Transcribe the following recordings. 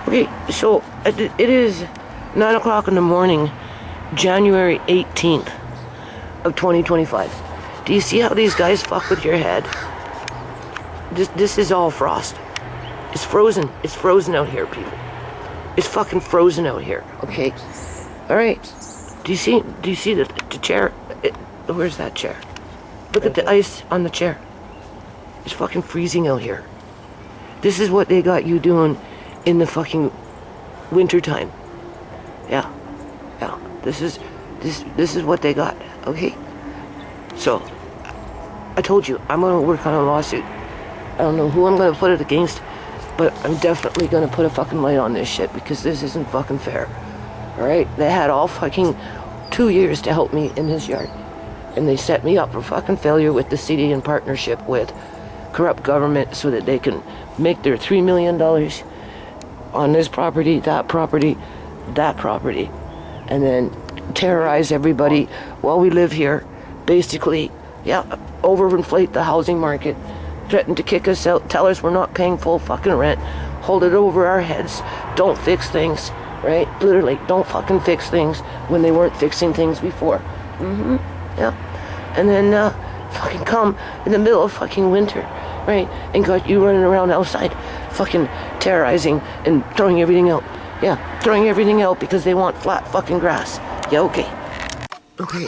Okay, so it is 9 o'clock in the morning, January 18th of 2025. Do you see how these guys fuck with your head? This is all frost. It's frozen. It's frozen out here, people. It's fucking frozen out here, okay? Alright. Do you see the chair? Where's that chair? Look at the ice on the chair. It's fucking freezing out here. This is what they got you doing in the fucking winter time. Yeah. This is what they got, okay? So, I told you, I'm gonna work on a lawsuit. I don't know who I'm gonna put it against, but I'm definitely gonna put a fucking light on this shit because this isn't fucking fair. Alright? They had all fucking 2 years to help me in this yard. And they set me up for fucking failure with the city in partnership with corrupt government so that they can make their $3 million on this property, that property, and then terrorize everybody while we live here. Basically, yeah, overinflate the housing market, threaten to kick us out, tell us we're not paying full fucking rent, hold it over our heads, don't fix things, right? Literally, don't fucking fix things when they weren't fixing things before. Yeah. And then fucking come in the middle of fucking winter, right? And got you running around outside fucking terrorizing and throwing everything out. Yeah, throwing everything out because they want flat fucking grass. Yeah, okay. Okay,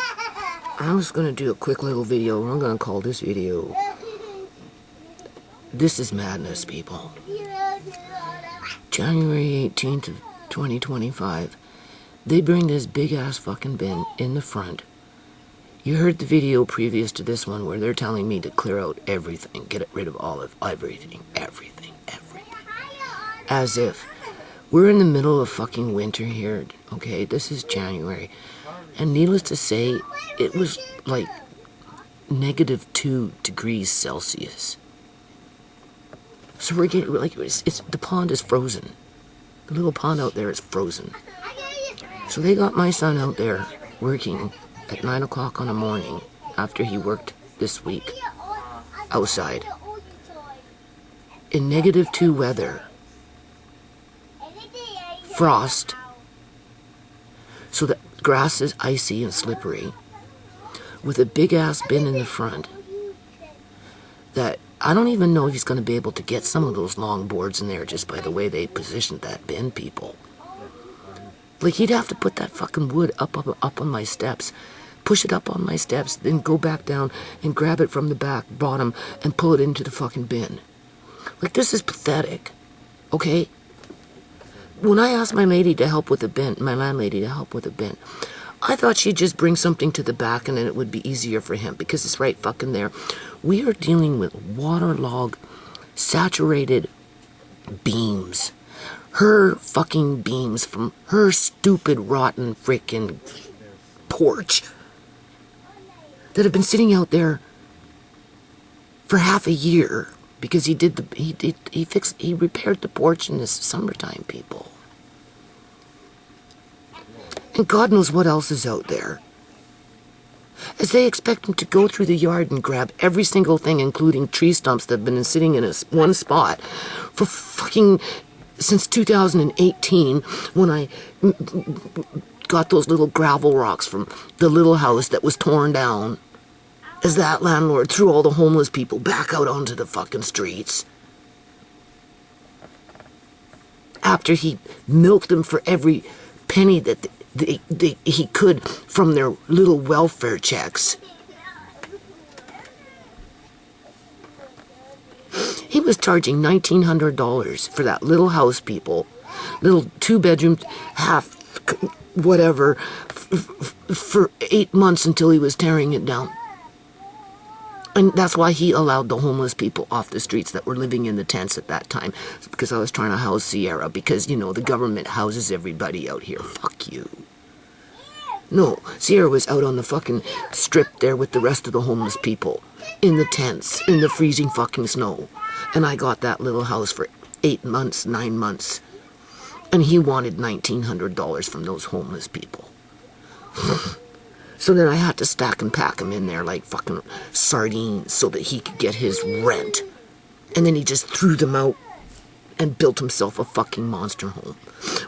I was gonna do a quick little video. I'm gonna call this video "This is Madness," people. January 18th of 2025. They bring this big ass fucking bin in the front. You heard the video previous to this one where they're telling me to clear out everything, get rid of all of everything. As if we're in the middle of fucking winter here, okay? This is January. And needless to say, it was like -2 degrees Celsius. So we're getting, like, the pond is frozen. The little pond out there is frozen. So they got my son out there working at 9 o'clock in the morning after he worked this week outside in -2 weather, frost, so the grass is icy and slippery, with a big ass bin in the front that I don't even know if he's going to be able to get some of those long boards in there just by the way they positioned that bin, people. Like, he'd have to put that fucking wood up on my steps, push it up on my steps, then go back down and grab it from the back bottom and pull it into the fucking bin. Like, this is pathetic, okay? When I asked my lady to help with the bin, my landlady to help with the bin, I thought she'd just bring something to the back and then it would be easier for him because it's right fucking there. We are dealing with waterlogged, saturated beams. Her fucking beams from her stupid, rotten freaking porch that have been sitting out there for half a year because he repaired the porch in the summertime, people. And God knows what else is out there. As they expect him to go through the yard and grab every single thing, including tree stumps that have been sitting in one spot for fucking since 2018, when I got those little gravel rocks from the little house that was torn down, as that landlord threw all the homeless people back out onto the fucking streets. After he milked them for every penny that he could from their little welfare checks. He was charging $1,900 for that little house, people. Little 2-bedroom, half, whatever, for 8 months until he was tearing it down. And that's why he allowed the homeless people off the streets that were living in the tents at that time. It's because I was trying to house Sierra, because, you know, the government houses everybody out here. Fuck you. No, Sierra was out on the fucking strip there with the rest of the homeless people. In the tents, in the freezing fucking snow. And I got that little house for 8 months, 9 months. And he wanted $1,900 from those homeless people. So then I had to stack and pack him in there like fucking sardines so that he could get his rent. And then he just threw them out and built himself a fucking monster home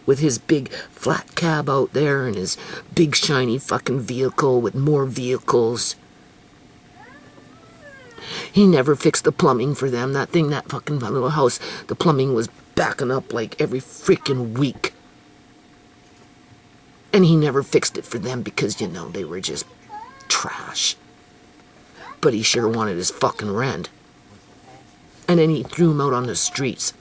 with his big flat cab out there and his big shiny fucking vehicle with more vehicles. He never fixed the plumbing for them. That fucking little house, the plumbing was backing up like every freaking week. And he never fixed it for them because, you know, they were just trash. But he sure wanted his fucking rent. And then he threw him out on the streets.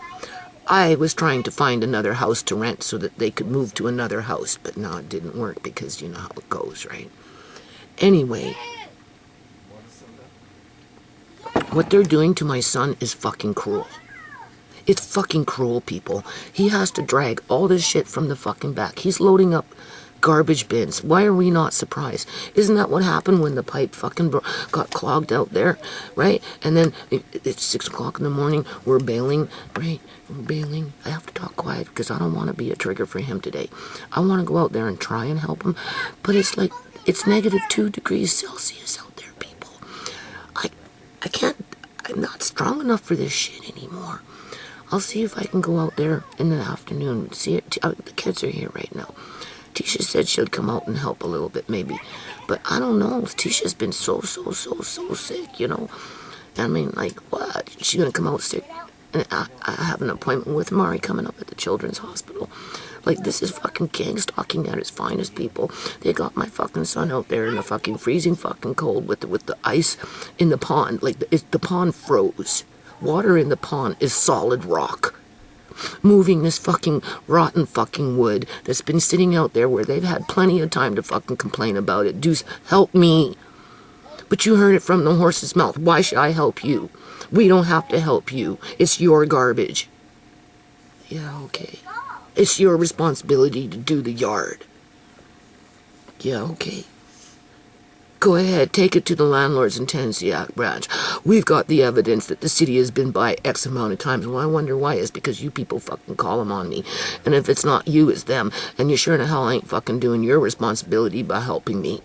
I was trying to find another house to rent so that they could move to another house, but no, it didn't work because you know how it goes, right? Anyway, what they're doing to my son is fucking cruel. It's fucking cruel, people. He has to drag all this shit from the fucking back. He's loading up garbage bins. Why are we not surprised? Isn't that what happened when the pipe fucking got clogged out there, right? And then it's 6 o'clock in the morning, we're bailing, right? We're bailing. I have to talk quiet because I don't want to be a trigger for him today. I want to go out there and try and help him, but it's like, it's -2 degrees Celsius out there, people. I can't, I'm not strong enough for this shit anymore. I'll see if I can go out there in the afternoon. See it. The kids are here right now. Tisha said she'll come out and help a little bit, maybe. But I don't know. Tisha's been so sick, you know. I mean, like, what? She's going to come out sick? And I have an appointment with Mari coming up at the Children's Hospital. Like, this is fucking gang stalking at its finest, people. They got my fucking son out there in the fucking freezing fucking cold with the ice in the pond. Like, the pond froze. Water in the pond is solid rock. Moving this fucking rotten fucking wood that's been sitting out there where they've had plenty of time to fucking complain about it. Deuce, help me. But you heard it from the horse's mouth. Why should I help you? We don't have to help you. It's your garbage. Yeah, okay. It's your responsibility to do the yard. Yeah, okay. Go ahead, take it to the Landlords and Tenancy Act branch. We've got the evidence that the city has been by X amount of times. Well, I wonder why. It's because you people fucking call them on me. And if it's not you, it's them. And you sure in the hell ain't fucking doing your responsibility by helping me.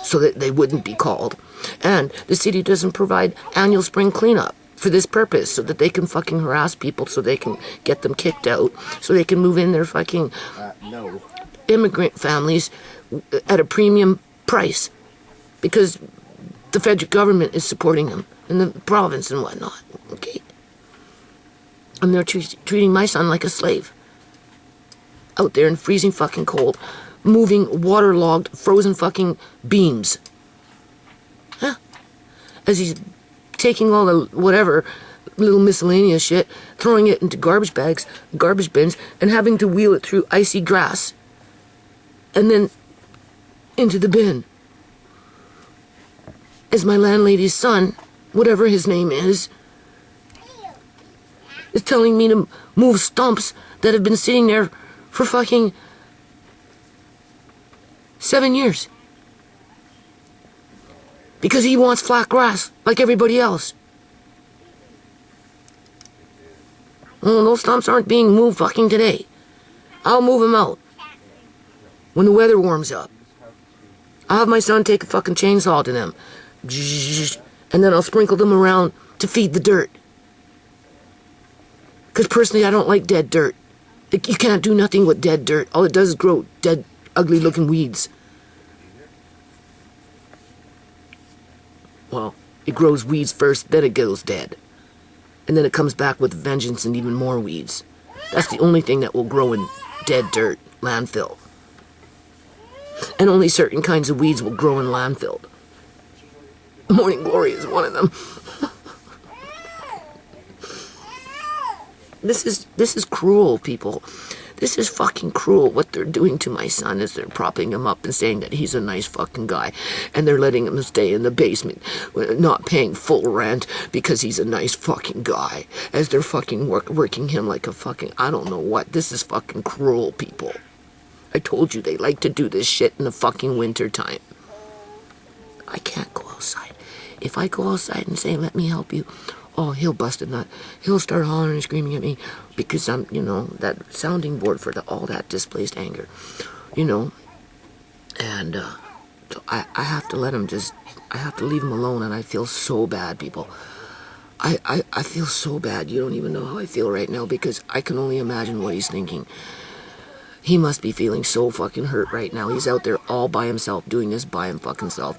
So that they wouldn't be called. And the city doesn't provide annual spring cleanup for this purpose, so that they can fucking harass people, so they can get them kicked out, so they can move in their fucking immigrant families at a premium price, because the federal government is supporting them, and the province and whatnot, okay? And they're treating my son like a slave, out there in freezing fucking cold, moving waterlogged, frozen fucking beams. Huh? As he's taking all the whatever, little miscellaneous shit, throwing it into garbage bags, garbage bins, and having to wheel it through icy grass, and then into the bin. As my landlady's son, whatever his name is telling me to move stumps that have been sitting there for fucking 7 years. Because he wants flat grass, like everybody else. Well, those stumps aren't being moved fucking today. I'll move them out when the weather warms up. I'll have my son take a fucking chainsaw to them. And then I'll sprinkle them around to feed the dirt. Because personally, I don't like dead dirt. You can't do nothing with dead dirt. All it does is grow dead, ugly-looking weeds. Well, it grows weeds first, then it goes dead. And then it comes back with vengeance and even more weeds. That's the only thing that will grow in dead dirt, landfill. And only certain kinds of weeds will grow in landfill. Morning glory is one of them. This is cruel, people. This is fucking cruel. What they're doing to my son is they're propping him up and saying that he's a nice fucking guy. And they're letting him stay in the basement, not paying full rent because he's a nice fucking guy. As they're fucking working him like a fucking, I don't know what. This is fucking cruel, people. I told you they like to do this shit in the fucking winter time. I can't go outside. If I go outside and say, let me help you, oh, he'll bust a nut. He'll start hollering and screaming at me because I'm, you know, that sounding board for all that displaced anger, you know. And so I have to let him I have to leave him alone, and I feel so bad, people. I feel so bad. You don't even know how I feel right now, because I can only imagine what he's thinking. He must be feeling so fucking hurt right now. He's out there all by himself, doing this by him fucking self.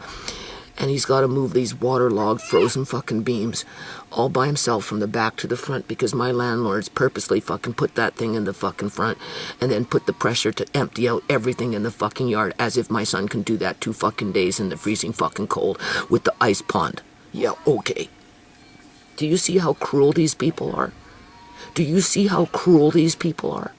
And he's got to move these waterlogged, frozen fucking beams all by himself from the back to the front, because my landlords purposely fucking put that thing in the fucking front and then put the pressure to empty out everything in the fucking yard, as if my son can do that 2 fucking days in the freezing fucking cold with the ice pond. Yeah, okay. Do you see how cruel these people are? Do you see how cruel these people are?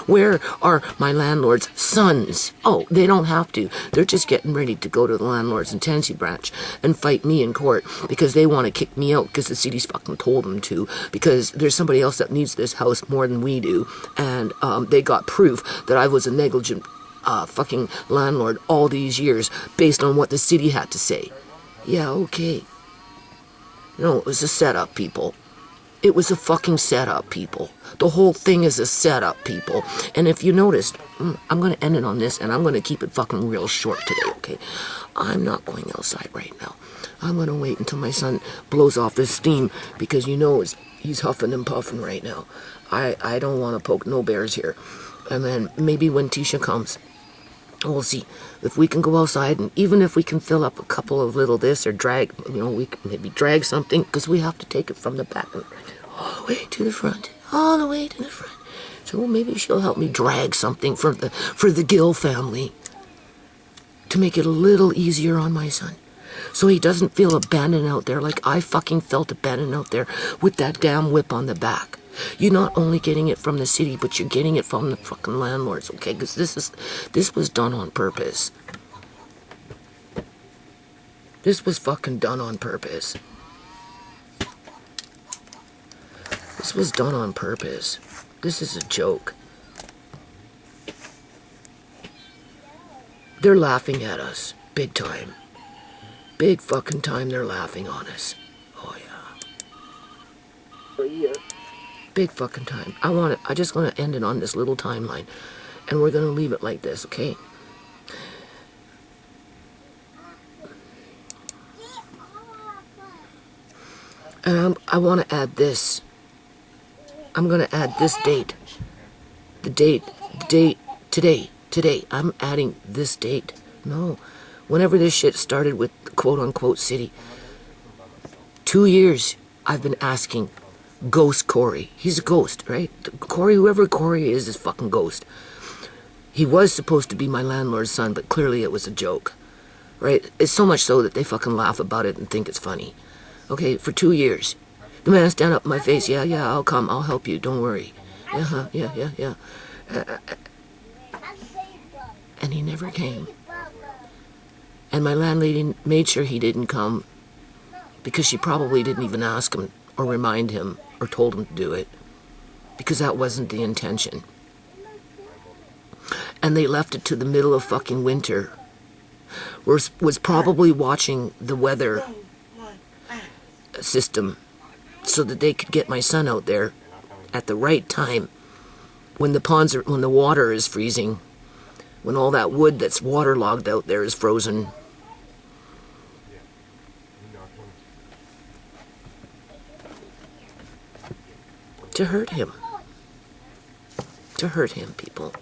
Where are my landlord's sons? Oh, they don't have to. They're just getting ready to go to the landlord's in Tennessee branch and fight me in court, because they want to kick me out because the city's fucking told them to, because there's somebody else that needs this house more than we do, and they got proof that I was a negligent fucking landlord all these years based on what the city had to say. Yeah, okay. No, it was a setup, people. It was a fucking setup, people. The whole thing is a setup, people. And if you noticed, I'm going to end it on this, and I'm going to keep it fucking real short today, okay? I'm not going outside right now. I'm going to wait until my son blows off this steam, because you know he's huffing and puffing right now. I don't want to poke no bears here. And then maybe when Tisha comes, we'll see if we can go outside, and even if we can fill up a couple of little this or drag, we can maybe drag something, because we have to take it from the back and all the way to the front, all the way to the front. So maybe she'll help me drag something for the Gill family to make it a little easier on my son, so he doesn't feel abandoned out there like I fucking felt abandoned out there with that damn whip on the back. You're not only getting it from the city, but you're getting it from the fucking landlords, okay? Because this was done on purpose. This was fucking done on purpose. This was done on purpose. This is a joke. They're laughing at us, big time. Big fucking time they're laughing on us. Oh yeah. Big fucking time. I just want to end it on this little timeline, and we're going to leave it like this, okay? And I want to add this. I'm going to add this date. The date, today. I'm adding this date. No. Whenever this shit started with the quote-unquote city, 2 years I've been asking Ghost Corey. He's a ghost, right? Corey, whoever Corey is fucking ghost. He was supposed to be my landlord's son, but clearly it was a joke, right? It's so much so that they fucking laugh about it and think it's funny. Okay, for 2 years. The man stand up in my face, yeah, I'll come, I'll help you, don't worry. Yeah. And he never came. And my landlady made sure he didn't come, because she probably didn't even ask him or remind him or told him to do it, because that wasn't the intention. And they left it to the middle of fucking winter. Was probably watching the weather system so that they could get my son out there at the right time, when the water is freezing, when all that wood that's waterlogged out there is frozen. To hurt him. To hurt him, people.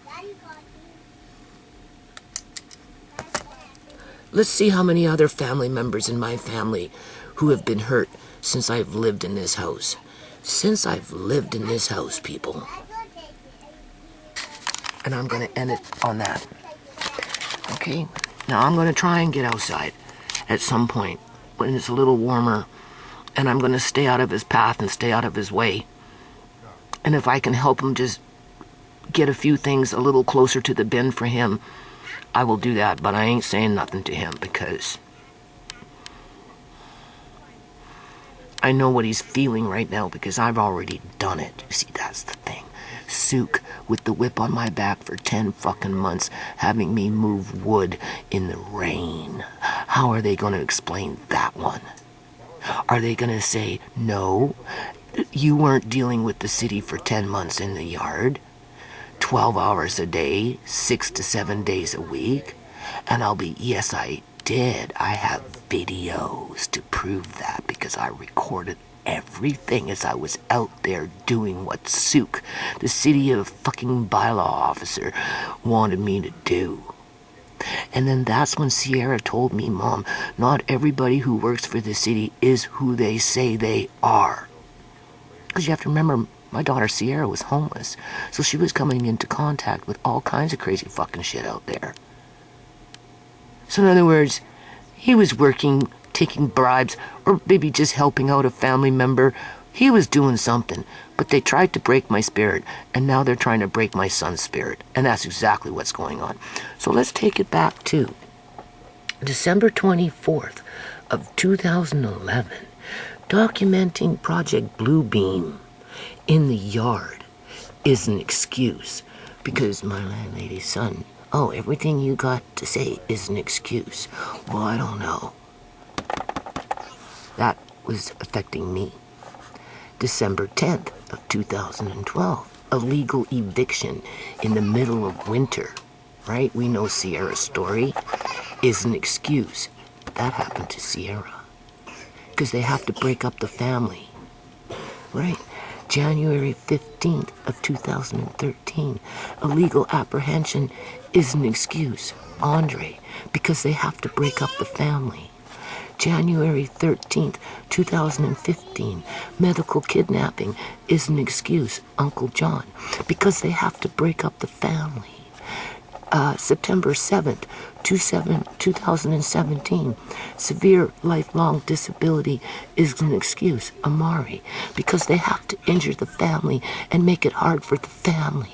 Let's see how many other family members in my family who have been hurt since I've lived in this house. Since I've lived in this house, people. And I'm going to end it on that. Okay? Now I'm going to try and get outside at some point when it's a little warmer, and I'm going to stay out of his path and stay out of his way. And if I can help him just get a few things a little closer to the bin for him, I will do that. But I ain't saying nothing to him, because I know what he's feeling right now, because I've already done it. You see, that's the thing. Sook with the whip on my back for 10 fucking months, having me move wood in the rain. How are they going to explain that one? Are they going to say, no, you weren't dealing with the city for 10 months in the yard, 12 hours a day, 6 to 7 days a week? And I'll be, yes, I did. I have videos to prove that, because I recorded everything as I was out there doing what Sook, the city of fucking bylaw officer, wanted me to do. And then that's when Sierra told me, Mom, not everybody who works for the city is who they say they are. Because you have to remember, my daughter Sierra was homeless, so she was coming into contact with all kinds of crazy fucking shit out there. So in other words, he was working, taking bribes, or maybe just helping out a family member. He was doing something, but they tried to break my spirit, and now they're trying to break my son's spirit, and that's exactly what's going on. So let's take it back to December 24th of 2011, documenting Project Bluebeam in the yard is an excuse, because my landlady's son, oh, everything you got to say is an excuse. Well, I don't know. That was affecting me. December 10th of 2012, a legal eviction in the middle of winter, right? We know Sierra's story is an excuse. That happened to Sierra because they have to break up the family, right? January 15th of 2013, a legal apprehension is an excuse, Andre, because they have to break up the family. January 13th, 2015, medical kidnapping is an excuse, Uncle John, because they have to break up the family. September 7th, 2017, severe lifelong disability is an excuse, Amari, because they have to injure the family and make it hard for the family.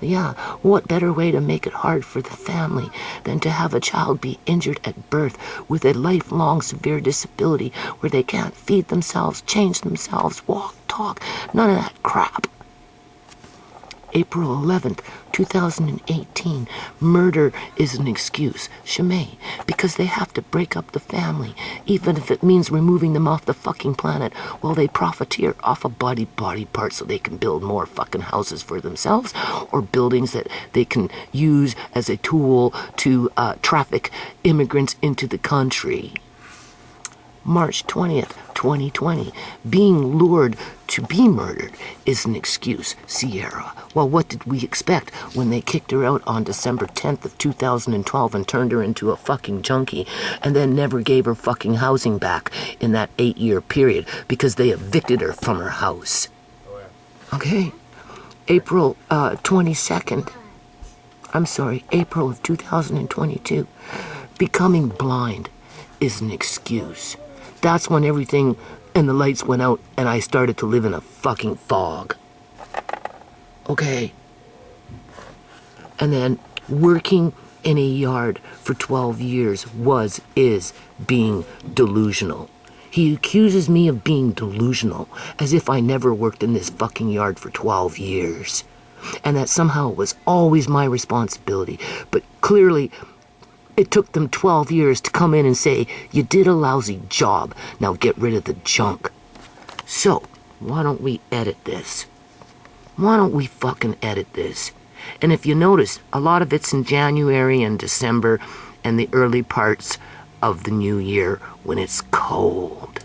Yeah, what better way to make it hard for the family than to have a child be injured at birth with a lifelong severe disability where they can't feed themselves, change themselves, walk, talk, none of that crap. April 11th, 2018, murder is an excuse, Shimei, because they have to break up the family, even if it means removing them off the fucking planet while they profiteer off of body parts so they can build more fucking houses for themselves or buildings that they can use as a tool to traffic immigrants into the country. March 20th, 2020, being lured to be murdered is an excuse, Sierra. Well, what did we expect when they kicked her out on December 10th of 2012 and turned her into a fucking junkie and then never gave her fucking housing back in that 8-year period because they evicted her from her house? Okay. April 22nd. April of 2022. Becoming blind is an excuse. That's when everything and the lights went out and I started to live in a fucking fog. Okay. And then working in a yard for 12 years is being delusional. He accuses me of being delusional as if I never worked in this fucking yard for 12 years. And that somehow it was always my responsibility. But clearly, it took them 12 years to come in and say, you did a lousy job, now get rid of the junk. So, why don't we edit this? Why don't we fucking edit this? And if you notice, a lot of it's in January and December and the early parts of the new year when it's cold.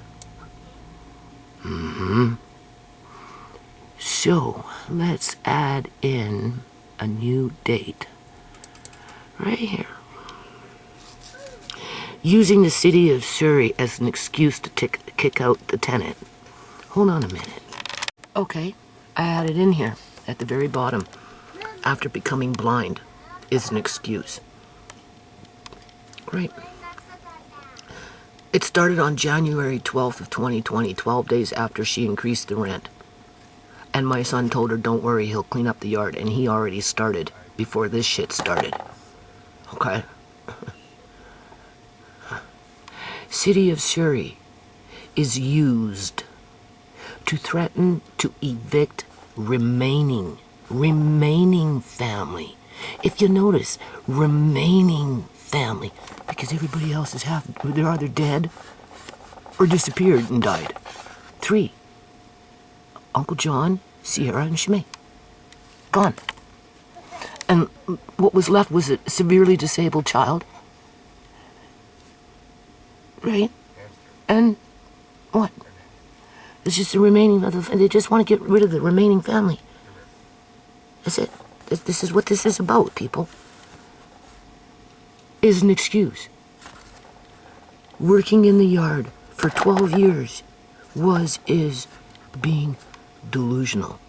So, let's add in a new date. Right here. Using the city of Surrey as an excuse to kick out the tenant. Hold on a minute. Okay, I added in here at the very bottom. After becoming blind is an excuse. Great. It started on January 12th of 2020, 12 days after she increased the rent. And my son told her, don't worry, he'll clean up the yard. And he already started before this shit started. Okay? City of Surrey is used to threaten to evict remaining family. If you notice, remaining family, because everybody else they're either dead or disappeared and died. 3, Uncle John, Sierra, and Shimei. Gone. And what was left was a severely disabled child. Right? And what? It's just the remaining of the... They just want to get rid of the remaining family. That's it. This is what this is about, people. Is an excuse. Working in the yard for 12 years is being delusional.